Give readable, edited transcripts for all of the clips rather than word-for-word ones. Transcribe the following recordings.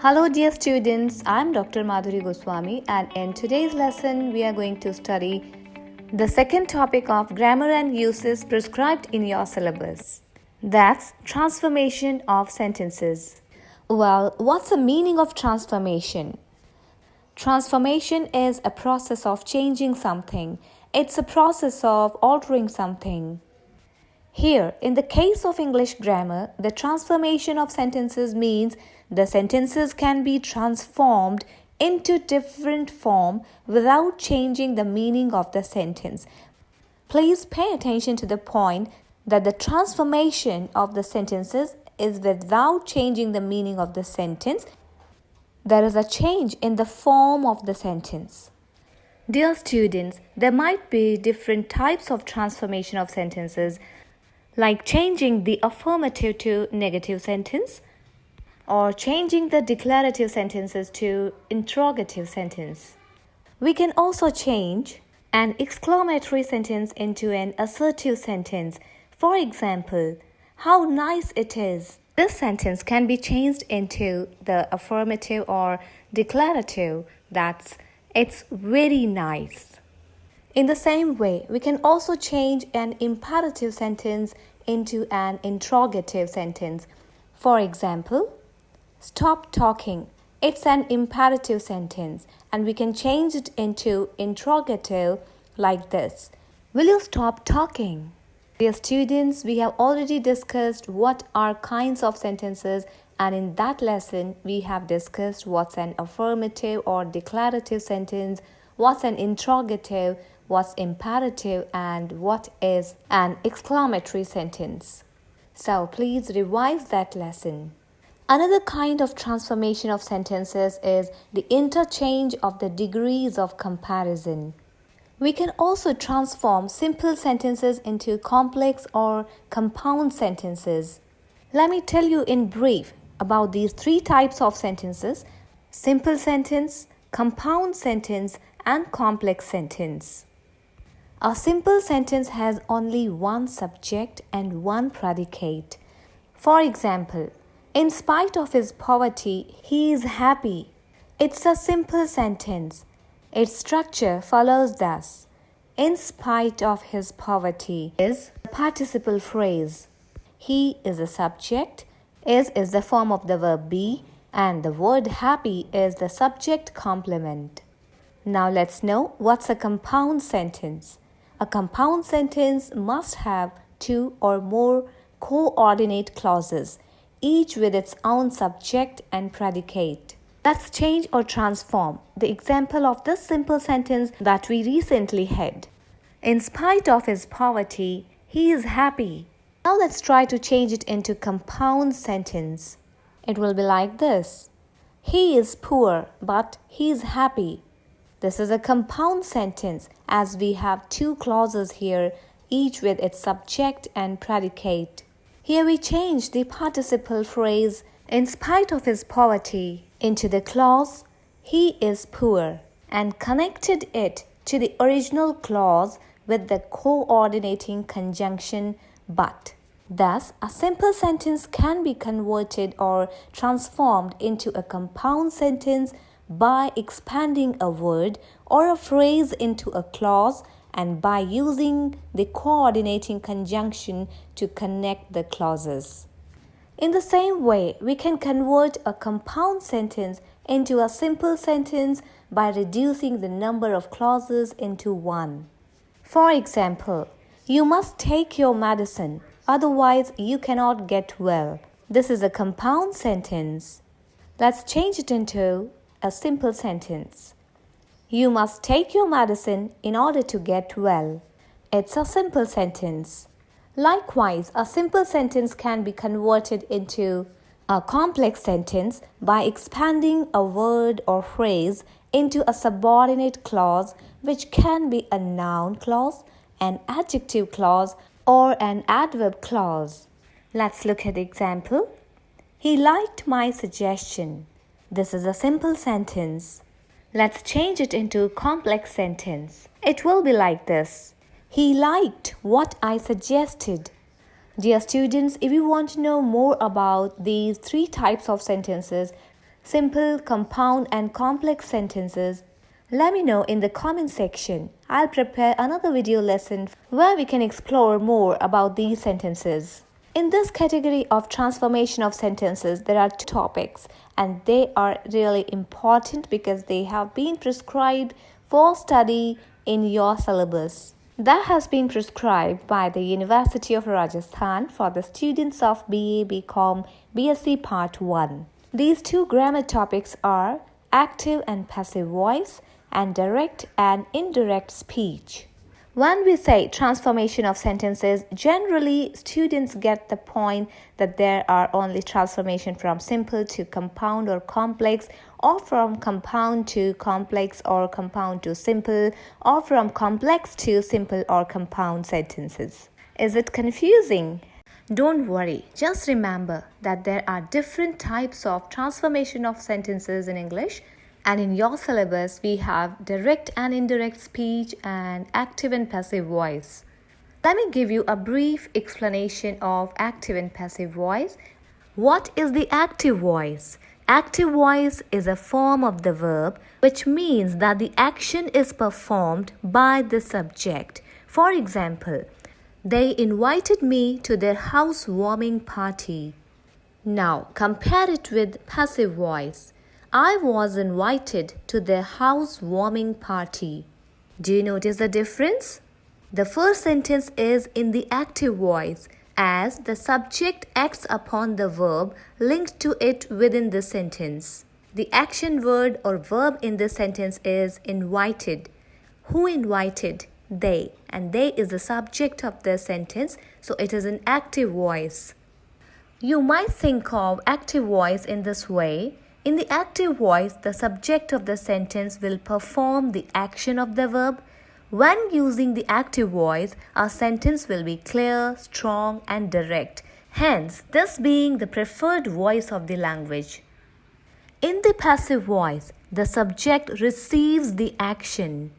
Hello dear students, I am Dr. Madhuri Goswami and in today's lesson we are going to study the second topic of grammar and uses prescribed in your syllabus. That's transformation of sentences. Well, what's the meaning of transformation? Transformation is a process of changing something. It's a process of altering something. Here, in the case of English grammar, the transformation of sentences means the sentences can be transformed into different form without changing the meaning of the sentence. Please pay attention to the point that the transformation of the sentences is without changing the meaning of the sentence. There is a change in the form of the sentence. Dear students, there might be different types of transformation of sentences, like changing the affirmative to negative sentence or changing the declarative sentences to interrogative sentence. We can also change an exclamatory sentence into an assertive sentence. For example, how nice it is. This sentence can be changed into the affirmative or declarative. That's it's very nice. In the same way, we can also change an imperative sentence into an interrogative sentence. For example, stop talking. It's an imperative sentence and we can change it into interrogative like this. Will you stop talking? Dear students, we have already discussed what are kinds of sentences, and in that lesson we have discussed what's an affirmative or declarative sentence, what's an interrogative, what's imperative, and what is an exclamatory sentence. So please revise that lesson. Another kind of transformation of sentences is the interchange of the degrees of comparison. We can also transform simple sentences into complex or compound sentences. Let me tell you in brief about these three types of sentences: simple sentence, compound sentence, and complex sentence. A simple sentence has only one subject and one predicate. For example, in spite of his poverty, he is happy. It's a simple sentence. Its structure follows thus. In spite of his poverty is the participle phrase. He is the subject, is the form of the verb be, and the word happy is the subject complement. Now let's know what's a compound sentence. A compound sentence must have two or more coordinate clauses, each with its own subject and predicate. Let's change or transform the example of this simple sentence that we recently had. In spite of his poverty, he is happy. Now let's try to change it into compound sentence. It will be like this. He is poor, but he is happy. This is a compound sentence as we have two clauses here, each with its subject and predicate. Here we change the participle phrase in spite of his poverty into the clause he is poor and connected it to the original clause with the coordinating conjunction but. Thus, a simple sentence can be converted or transformed into a compound sentence by expanding a word or a phrase into a clause and by using the coordinating conjunction to connect the clauses. In the same way, we can convert a compound sentence into a simple sentence by reducing the number of clauses into one. For example, you must take your medicine, otherwise you cannot get well. This is a compound sentence. Let's change it into a simple sentence. You must take your medicine in order to get well. It's a simple sentence. Likewise, a simple sentence can be converted into a complex sentence by expanding a word or phrase into a subordinate clause, which can be a noun clause, an adjective clause, or an adverb clause. Let's look at the example. He liked my suggestion. This is a simple sentence. Let's change it into a complex sentence. It will be like this. He liked what I suggested. Dear students, if you want to know more about these three types of sentences, simple, compound, and complex sentences? Let me know in the comment section. I'll prepare another video lesson where we can explore more about these sentences. In this category of transformation of sentences, there are two topics, and they are really important because they have been prescribed for study in your syllabus. That has been prescribed by the University of Rajasthan for the students of BA, BCom, BSc Part 1. These two grammar topics are active and passive voice and direct and indirect speech. When we say transformation of sentences, generally students get the point that there are only transformation from simple to compound or complex, or from compound to complex or compound to simple, or from complex to simple or compound sentences. Is it confusing? Don't worry, just remember that there are different types of transformation of sentences in English. And in your syllabus, we have direct and indirect speech and active and passive voice. Let me give you a brief explanation of active and passive voice. What is the active voice? Active voice is a form of the verb, which means that the action is performed by the subject. For example, they invited me to their housewarming party. Now, compare it with passive voice. I was invited to their housewarming party. Do you notice the difference? The first sentence is in the active voice, as the subject acts upon the verb linked to it within the sentence. The action word or verb in this sentence is invited. Who invited? They. And they is the subject of the sentence, so it is an active voice. You might think of active voice in this way. In the active voice, the subject of the sentence will perform the action of the verb. When using the active voice, our sentence will be clear, strong, and direct. Hence, this being the preferred voice of the language. In the passive voice, the subject receives the action.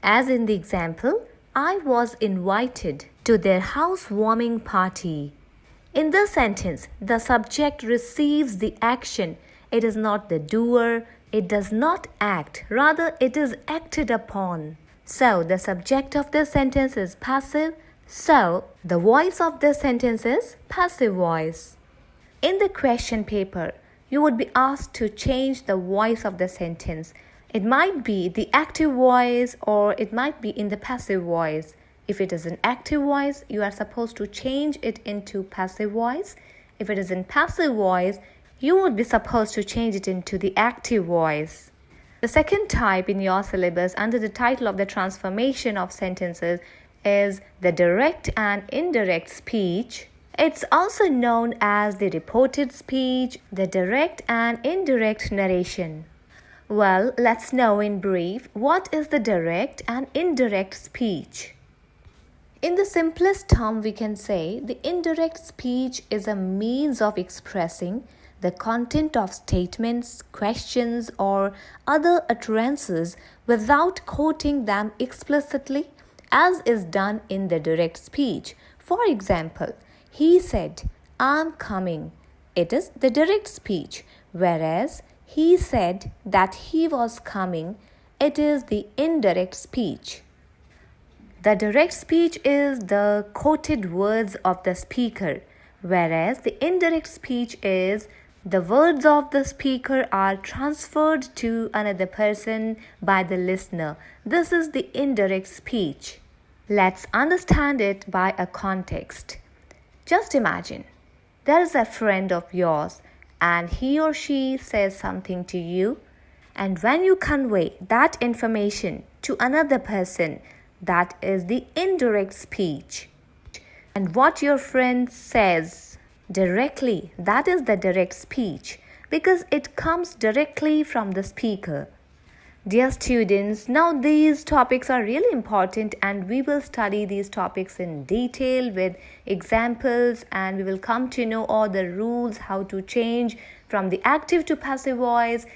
As in the example, I was invited to their housewarming party. In this sentence, the subject receives the action. It is not the doer, it does not act, rather it is acted upon. So the subject of this sentence is passive, so the voice of this sentence is passive voice. In the question paper, you would be asked to change the voice of the sentence. It might be the active voice or it might be in the passive voice. If it is an active voice, you are supposed to change it into passive voice. If it is in passive voice, you would be supposed to change it into the active voice. The second type in your syllabus under the title of the transformation of sentences is the direct and indirect speech. It's also known as the reported speech, the direct and indirect narration. Well, let's know in brief what is the direct and indirect speech. In the simplest term, we can say the indirect speech is a means of expressing the content of statements, questions, or other utterances without quoting them explicitly, as is done in the direct speech. For example, he said, I'm coming. It is the direct speech, whereas he said that he was coming. It is the indirect speech. The direct speech is the quoted words of the speaker, whereas the indirect speech is the words of the speaker are transferred to another person by the listener. This is the indirect speech. Let's understand it by a context. Just imagine, there is a friend of yours and he or she says something to you, and when you convey that information to another person, that is the indirect speech. And what your friend says directly, that is the direct speech, because it comes directly from the speaker. Dear students, now these topics are really important and we will study these topics in detail with examples, and we will come to know all the rules, how to change from the active to passive voice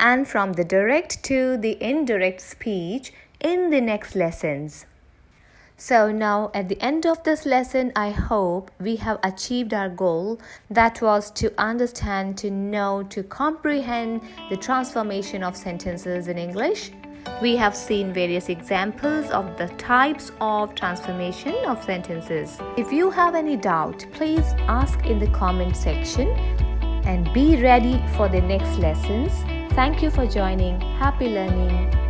and from the direct to the indirect speech in the next lessons. So now at the end of this lesson, I hope we have achieved our goal, that was to understand, to know, to comprehend the transformation of sentences in English. We have seen various examples of the types of transformation of sentences. If you have any doubt, please ask in the comment section and be ready for the next lessons. Thank you for joining. Happy learning.